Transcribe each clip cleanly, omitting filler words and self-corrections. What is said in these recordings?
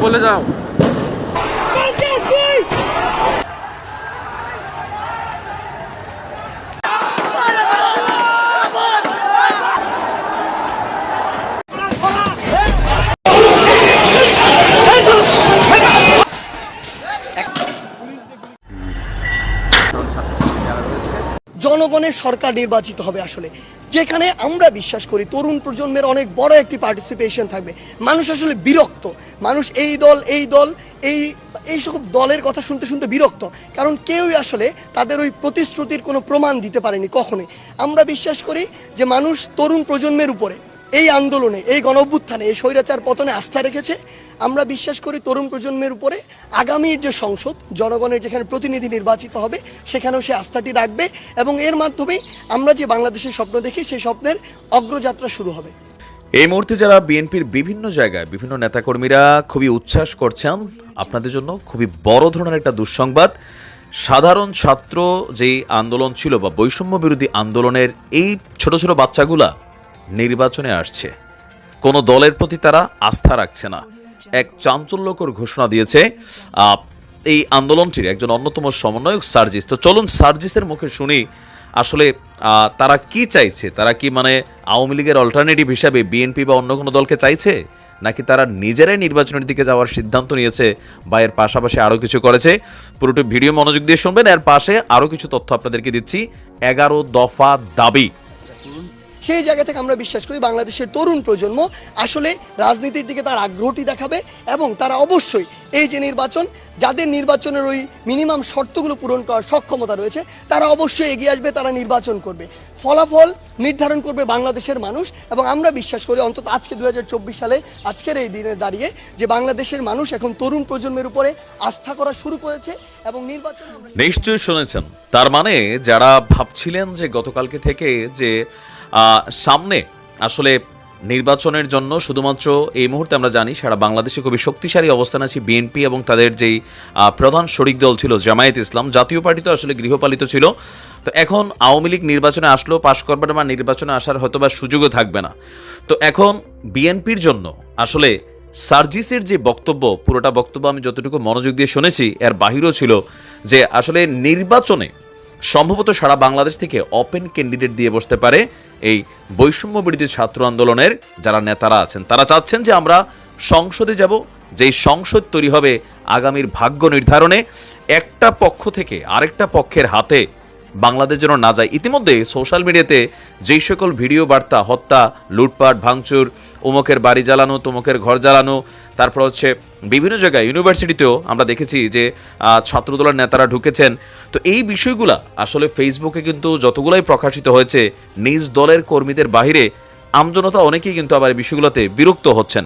বলে যাও। জনগণের সরকার নির্বাচিত হবে আসলে, যেখানে আমরা বিশ্বাস করি তরুণ প্রজন্মের অনেক বড় একটি পার্টিসিপেশন থাকবে। মানুষ আসলে বিরক্ত, মানুষ এই দল এই সব দলের কথা শুনতে শুনতে বিরক্ত, কারণ কেউই আসলে তাদের ওই প্রতিশ্রুতির কোনো প্রমাণ দিতে পারেনি কখনোই। আমরা বিশ্বাস করি যে মানুষ তরুণ প্রজন্মের উপরে এই আন্দোলনে, এই গণঅভ্যুত্থানে, এই স্বৈরাচার পতনে আস্থা রেখেছে। আমরা বিশ্বাস করি তরুণ প্রজন্মের উপরে আগামীর যে সংসদ, জনগণের যেখানে প্রতিনিধি নির্বাচিত হবে, সেখানেও সে আস্থাটি রাখবে এবং এর মাধ্যমেই আমরা যে বাংলাদেশের স্বপ্ন দেখি সেই স্বপ্নের অগ্রযাত্রা শুরু হবে। এই মুহূর্তে যারা বিএনপির বিভিন্ন জায়গায় বিভিন্ন নেতাকর্মীরা খুবই উচ্ছ্বাস করছেন, আপনাদের জন্য খুবই বড় ধরনের একটা দুঃসংবাদ। সাধারণ ছাত্র যেই আন্দোলন ছিল বা বৈষম্য বিরোধী আন্দোলনের এই ছোট ছোট বাচ্চাগুলা নির্বাচনে আসছে, কোনো দলের প্রতি তারা আস্থা রাখছে না। এক চাঞ্চল্যকর ঘোষণা দিয়েছে এই আন্দোলনটির একজন অন্যতম সমন্বয়ক সার্জিস। তো চলুন সার্জিসের মুখে শুনি আসলে তারা কি চাইছে। তারা কি মানে আওয়ামী লীগের অল্টারনেটিভ হিসাবে বিএনপি বা অন্য কোনো দলকে চাইছে, নাকি তারা নিজেরাই নির্বাচনের দিকে যাওয়ার সিদ্ধান্ত নিয়েছে বা এর পাশাপাশি আরও কিছু করেছে? পুরোটি ভিডিও মনোযোগ দিয়ে শুনবেন। এর পাশে আরও কিছু তথ্য আপনাদেরকে দিচ্ছি। 11 দফা দাবি। সেই জায়গা থেকে আমরা বিশ্বাস করি বাংলাদেশের তরুণ প্রজন্ম আসলে রাজনীতির দিকে তার আগ্রহটি দেখাবে এবং তারা অবশ্যই এই যে নির্বাচন, যাদের নির্বাচনের ওই মিনিমাম শর্তগুলো পূরণ করার সক্ষমতা রয়েছে, তারা অবশ্যই এগিয়ে আসবে, তারা নির্বাচন করবে। ফলাফল নির্ধারণ করবে বাংলাদেশের মানুষ এবং আমরা বিশ্বাস করি অন্তত আজকে 2024 সালে আজকের এই দিনে দাঁড়িয়ে যে বাংলাদেশের মানুষ এখন তরুণ প্রজন্মের উপরে আস্থা করা শুরু করেছে এবং নির্বাচন নিশ্চয়ই শুনেছেন। তার মানে যারা ভাবছিলেন যে গতকালকে থেকে যে সামনে আসলে নির্বাচনের জন্য শুধুমাত্র এই মুহূর্তে আমরা জানি সারা বাংলাদেশে খুবই শক্তিশালী অবস্থান আছে বিএনপি এবং তাদের যেই প্রধান শরিক দল ছিল জামায়াত ইসলাম, জাতীয় পার্টি তো আসলে গৃহপালিত ছিল। তো এখন আওয়ামী লীগ নির্বাচনে আসলেও পাশ করবে না বা নির্বাচনে আসার হয়তো বা সুযোগও থাকবে না। তো এখন বিএনপির জন্য আসলে সার্জিসের যে বক্তব্য, পুরোটা বক্তব্য আমি যতটুকু মনোযোগ দিয়ে শুনেছি এর বাহিরেও ছিল যে আসলে নির্বাচনে সম্ভবত সারা বাংলাদেশ থেকে ওপেন ক্যান্ডিডেট দিয়ে বসতে পারে এই বৈষম্য বিরোধী ছাত্র আন্দোলনের যারা নেতারা আছেন। তারা চাচ্ছেন যে আমরা সংসদে যাব, যেই সংসদ তৈরি হবে আগামীর ভাগ্য নির্ধারণে, একটা পক্ষ থেকে আরেকটা পক্ষের হাতে বাংলাদেশ যেন না যায়। ইতিমধ্যে সোশ্যাল মিডিয়াতে যেই সকল ভিডিও বার্তা, হত্যা, লুটপাট, ভাঙচুর, অমুকের বাড়ি জ্বালানো, তমুকের ঘর জ্বালানো, তারপর হচ্ছে বিভিন্ন জায়গায় ইউনিভার্সিটিতেও আমরা দেখেছি যে ছাত্রদলের নেতারা ঢুকেছেন। তো এই বিষয়গুলা আসলে ফেসবুকে কিন্তু যতগুলাই প্রকাশিত হয়েছে, নিজ দলের কর্মীদের বাহিরে আমজনতা অনেকেই কিন্তু আবার এই বিষয়গুলোতে বিরক্ত হচ্ছেন।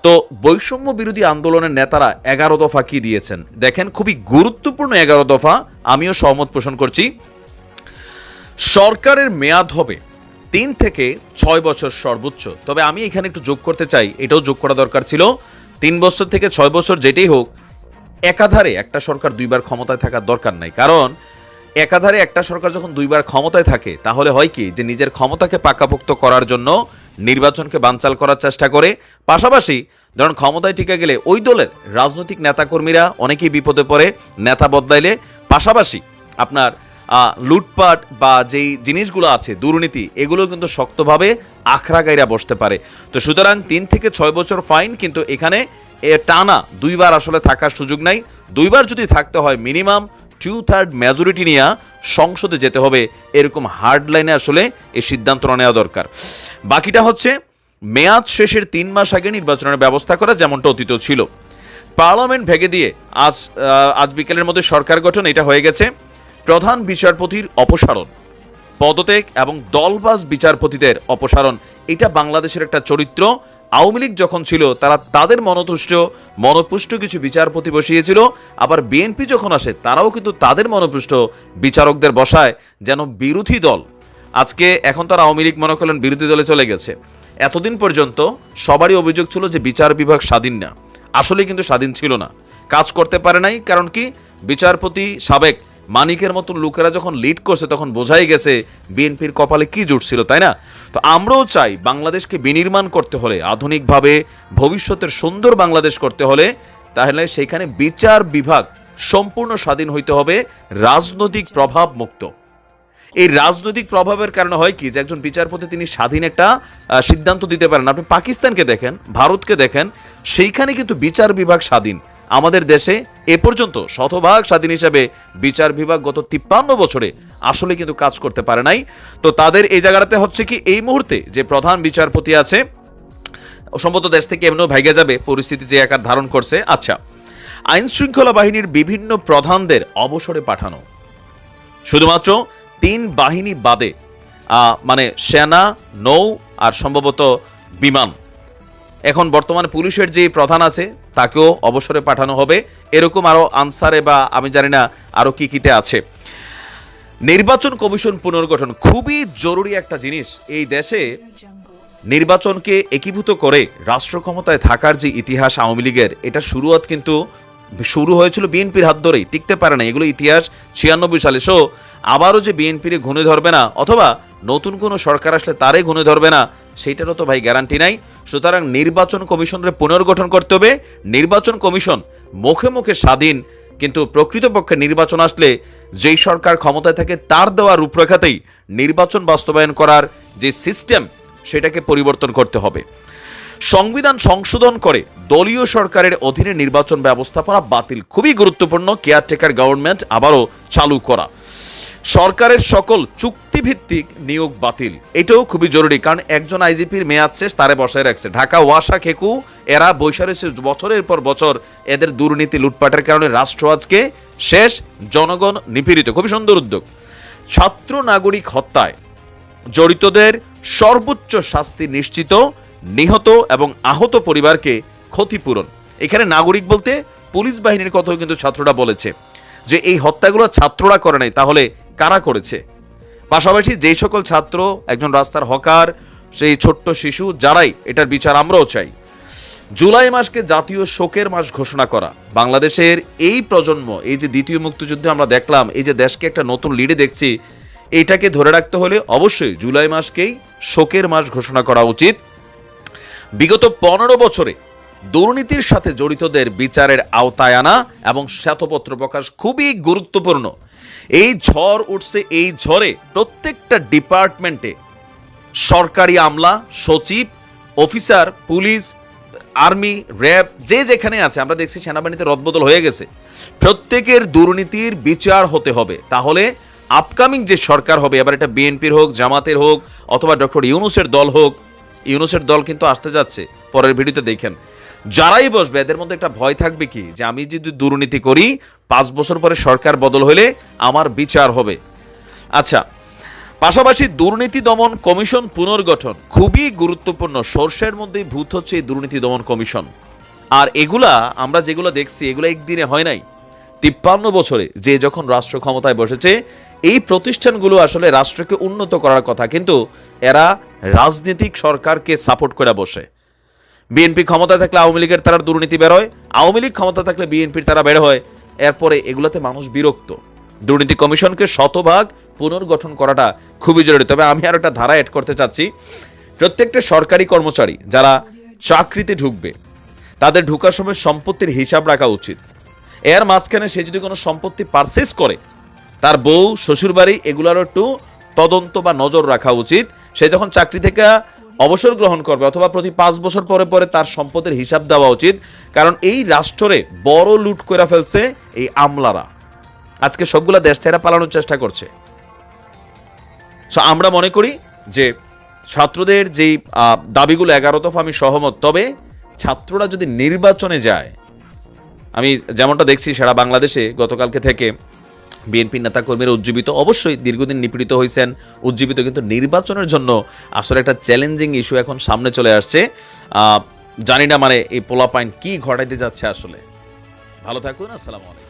তো বৈষম্য বিরোধী আন্দোলনের নেতারা 11 দফা কি দিয়েছেন দেখেন, খুবই গুরুত্বপূর্ণ 11 দফা। আমিও সহমত পোষণ করছি। সরকারের মেয়াদ হবে 3 থেকে 6 বছর সর্বোচ্চ। তবে আমি এখানে একটু যোগ করতে চাই, এটাও যোগ করা দরকার ছিল, 3 বছর থেকে 6 বছর যেটাই হোক, একাধারে একটা সরকার দুইবার ক্ষমতায় থাকার দরকার নাই। কারণ একাধারে একটা সরকার যখন দুইবার ক্ষমতায় থাকে তাহলে হয় কি যে নিজের ক্ষমতাকে পাকাপোক্ত করার জন্য নির্বাচনকে বানচাল করার চেষ্টা করে। পাশাপাশি ধরুন ক্ষমতায় টিকে গেলে ওই দলের রাজনৈতিক নেতাকর্মীরা অনেকেই বিপদে পড়ে নেতা বদলাইলে। পাশাপাশি আপনার লুটপাট বা যেই জিনিসগুলো আছে, দুর্নীতি, এগুলো কিন্তু শক্তভাবে আখড়া গাইরা বসতে পারে। তো সুতরাং 3 থেকে 6 বছর ফাইন, কিন্তু এখানে টানা দুইবার আসলে থাকার সুযোগ নাই। দুইবার যদি থাকতে হয় মিনিমাম 2/3 মেজরিটি নিয়ে সংসদে যেতে হবে, এরকম হার্ড লাইনে আসলে এই সিদ্ধান্ত নেওয়া দরকার। বাকিটা হচ্ছে মেয়াদ শেষের 3 মাস আগে নির্বাচনের ব্যবস্থা করা, যেমনটা অতীত ছিল। পার্লামেন্ট ভেঙে দিয়ে আজ বিকেলের মধ্যে সরকার গঠন, এটা হয়ে গেছে। প্রধান বিচারপতির অপসারণ, পদত্যাগ এবং দলবাজ বিচারপতিদের অপসারণ, এটা বাংলাদেশের একটা চরিত্র। আওয়ামী লীগ যখন ছিল তারা তাদের মনপুষ্ট কিছু বিচারপতি বসিয়েছিল, আবার বিএনপি যখন আসে তারাও কিন্তু তাদের মনপুষ্ট বিচারকদের বসায় যেন বিরোধী দল। আজকে এখন তারা আওয়ামী লীগ মনে করলেন বিরোধী দলে চলে গেছে। এতদিন পর্যন্ত সবারই অভিযোগ ছিল যে বিচার বিভাগ স্বাধীন না, আসলে কিন্তু স্বাধীন ছিল না, কাজ করতে পারে নাই। কারণ কি, বিচারপতি সাবেক মানিকের মতো লোকেরা যখন লিড করছে তখন বোঝাই গেছে বিএনপির কপালে কি জুটছিল, তাই না? তো আমরাও চাই বাংলাদেশকে বিনির্মাণ করতে হলে, আধুনিকভাবে ভবিষ্যতের সুন্দর বাংলাদেশ করতে হলে, তাহলে সেখানে বিচার বিভাগ সম্পূর্ণ স্বাধীন হইতে হবে, রাজনৈতিক প্রভাব মুক্ত। এই রাজনৈতিক প্রভাবের কারণে হয় কি, যে একজন বিচারপতি তিনি স্বাধীন একটা সিদ্ধান্ত দিতে পারেন। আপনি পাকিস্তানকে দেখেন, ভারতকে দেখেন, সেইখানে কিন্তু বিচার বিভাগ স্বাধীন। আমাদের দেশে এ পর্যন্ত শতভাগ স্বাধীন হিসাবে বিচার বিভাগ গত 53 বছরে আসলে কিন্তু কাজ করতে পারে নাই। তো তাদের এই জায়গাটাতে হচ্ছে কি, এই মুহূর্তে যে প্রধান বিচারপতি আছে সম্ভবত দেশ থেকে এমনিও ভাইগে যাবে, পরিস্থিতি যে আকার ধারণ করছে। আচ্ছা, আইন শৃঙ্খলা বাহিনীর বিভিন্ন প্রধানদের অবসরে পাঠানো, শুধুমাত্র 3 বাহিনী বাদে, মানে সেনা, নৌ আর সম্ভবত বিমান। এখন বর্তমানে পুলিশের যে প্রধান আছে তাকেও অবসরে পাঠানো হবে, এরকম আরও আনসারে বা আমি জানি না আরও কি কিতে আছে। নির্বাচন কমিশন পুনর্গঠন খুবই জরুরি একটা জিনিস। এই দেশে নির্বাচনকে একীভূত করে রাষ্ট্র ক্ষমতায় থাকার যে ইতিহাস আওয়ামী লীগের, এটা শুরু হয়েছিল বিএনপির হাত ধরেই, টিকতে পারে না। এগুলো ইতিহাস 96 সালে। সো আবারও যে বিএনপির ঘুণে ধরবে না, অথবা নতুন কোনো সরকার আসলে তারে ঘুণে ধরবে না, সেইটারও তো ভাই গ্যারান্টি নাই। সুতরাং নির্বাচন কমিশনের পুনর্গঠন করতে হবে। নির্বাচন কমিশন মুখে মুখে স্বাধীন, কিন্তু প্রকৃতপক্ষে নির্বাচন আসলে যেই সরকার ক্ষমতায় থাকে তার দেওয়া রূপরেখাতেই নির্বাচন বাস্তবায়ন করার যে সিস্টেম, সেটাকে পরিবর্তন করতে হবে। সংবিধান সংশোধন করে দলীয় সরকারের অধীনে নির্বাচন ব্যবস্থাপনা বাতিল, খুবই গুরুত্বপূর্ণ। কেয়ারটেকার গভর্নমেন্ট আবারও চালু করা। সরকারের সকল চুক্তিভিত্তিক নিয়োগ বাতিল, এটাও খুবই জরুরি, কারণ একজন আইজিপির মেয়াদ শেষ, তারে বসায় রাখছে। ঢাকা ওয়াসা খেকু এরা বৈশা রয়েছে বছরের পর বছর, এদের দুর্নীতি লুটপাটের কারণে রাষ্ট্র আজকে শেষ, জনগণ নিপীড়িত। খুবই সুন্দর উদ্যোগ। ছাত্র নাগরিক হত্যায় জড়িতদের সর্বোচ্চ শাস্তি নিশ্চিত, নিহত এবং আহত পরিবারকে ক্ষতিপূরণ। এখানে নাগরিক বলতে পুলিশ বাহিনীর কথাও কিন্তু ছাত্ররা বলেছে যে এই হত্যাগুলো ছাত্ররা করে নাই, তাহলে কারা করেছে? পাশাপাশি যেই সকল ছাত্র, একজন রাস্তার হকার, সেই ছোট্ট শিশু, যারাই, এটার বিচার আমরাও চাই। জুলাই মাসকে জাতীয় শোকের মাস ঘোষণা করা। বাংলাদেশের এই প্রজন্ম, এই যে দ্বিতীয় মুক্তিযুদ্ধে আমরা দেখলাম, এই যে দেশকে একটা নতুন লিডে দেখছি, এইটাকে ধরে রাখতে হলে অবশ্যই জুলাই মাসকেই শোকের মাস ঘোষণা করা উচিত। বিগত 15 বছরে দুর্নীতির সাথে জড়িতদের বিচারের আওতায় আনা এবং শ্বেতপত্র প্রকাশ খুবই গুরুত্বপূর্ণ। এই ঝড় উঠছে, এই ঝড়ে প্রত্যেকটা ডিপার্টমেন্টে সরকারি আমলা, সচিব, অফিসার, পুলিশ, আর্মি, র্যাব, যে যেখানে আছে, আমরা দেখছি সেনাবাহিনীতে রদবদল হয়ে গেছে, প্রত্যেকের দুর্নীতির বিচার হতে হবে। তাহলে আপকামিং যে সরকার হবে, এবার এটা বিএনপির হোক, জামাতের হোক, অথবা ডক্টর ইউনূসের দল হোক, ইউনূসের দল কিন্তু আসতে যাচ্ছে, পরের ভিডিওতে দেখেন, যারাই বসবে এদের মধ্যে একটা ভয় থাকবে কি, যে আমি যদি দুর্নীতি করি 5 বছর পরে সরকার বদল হলে আমার বিচার হবে। আচ্ছা, পাশাপাশি দুর্নীতি দমন কমিশন পুনর্গঠন খুবই গুরুত্বপূর্ণ। সর্ষের মধ্যেই ভূত হচ্ছে এই দুর্নীতি দমন কমিশন। আর এগুলা আমরা যেগুলো দেখছি, এগুলো একদিনে হয় নাই। 53 বছরে যে যখন রাষ্ট্র ক্ষমতায় বসেছে, এই প্রতিষ্ঠানগুলো আসলে রাষ্ট্রকে উন্নত করার কথা, কিন্তু এরা রাজনৈতিক সরকারকে সাপোর্ট করে বসে। বিএনপি ক্ষমতায় থাকলে আওয়ামী লীগের তারা দুর্নীতি বের হয়, আওয়ামী লীগ ক্ষমতা থাকলে বিএনপির তারা বের হয়। এরপরে এগুলোতে মানুষ বিরক্ত। দুর্নীতি কমিশনকে শতভাগ পুনর্গঠন করাটা খুবই জরুরি। তবে আমি আর একটা ধারা অ্যাড করতে চাচ্ছি, প্রত্যেকটা সরকারি কর্মচারী যারা চাকরিতে ঢুকবে, তাদের ঢুকার সময় সম্পত্তির হিসাব রাখা উচিত। এর মাঝখানে সে যদি কোনো সম্পত্তি পারচেজ করে, তার বউ, শ্বশুরবাড়ি, এগুলোরও একটু তদন্ত বা নজর রাখা উচিত। সে যখন চাকরি থেকে অবসর গ্রহণ করবে, অথবা প্রতি 5 বছর পরে পরে তার সম্পদের হিসাব দেওয়া উচিত। কারণ এই রাষ্ট্রে বড় লুট করে ফেলছে এই আমলারা, আজকে সবগুলা দেশ ছেড়ে পালানোর চেষ্টা করছে। সো আমরা মনে করি যে ছাত্রদের যেই দাবিগুলো 11 দফা আমি সহমত। তবে ছাত্ররা যদি নির্বাচনে যায়, আমি যেমনটা দেখছি সারা বাংলাদেশে গতকালকে থেকে বিএনপি নেতাকর্মীরা উজ্জীবিত, অবশ্যই দীর্ঘদিন নিপীড়িত হয়েছেন, উজ্জীবিত, কিন্তু নির্বাচনের জন্য আসলে একটা চ্যালেঞ্জিং ইস্যু এখন সামনে চলে আসছে। জানি না মানে এই পোলাপাইন কি ঘটাইতে যাচ্ছে আসলে। ভালো থাকুন, আসসালামু আলাইকুম।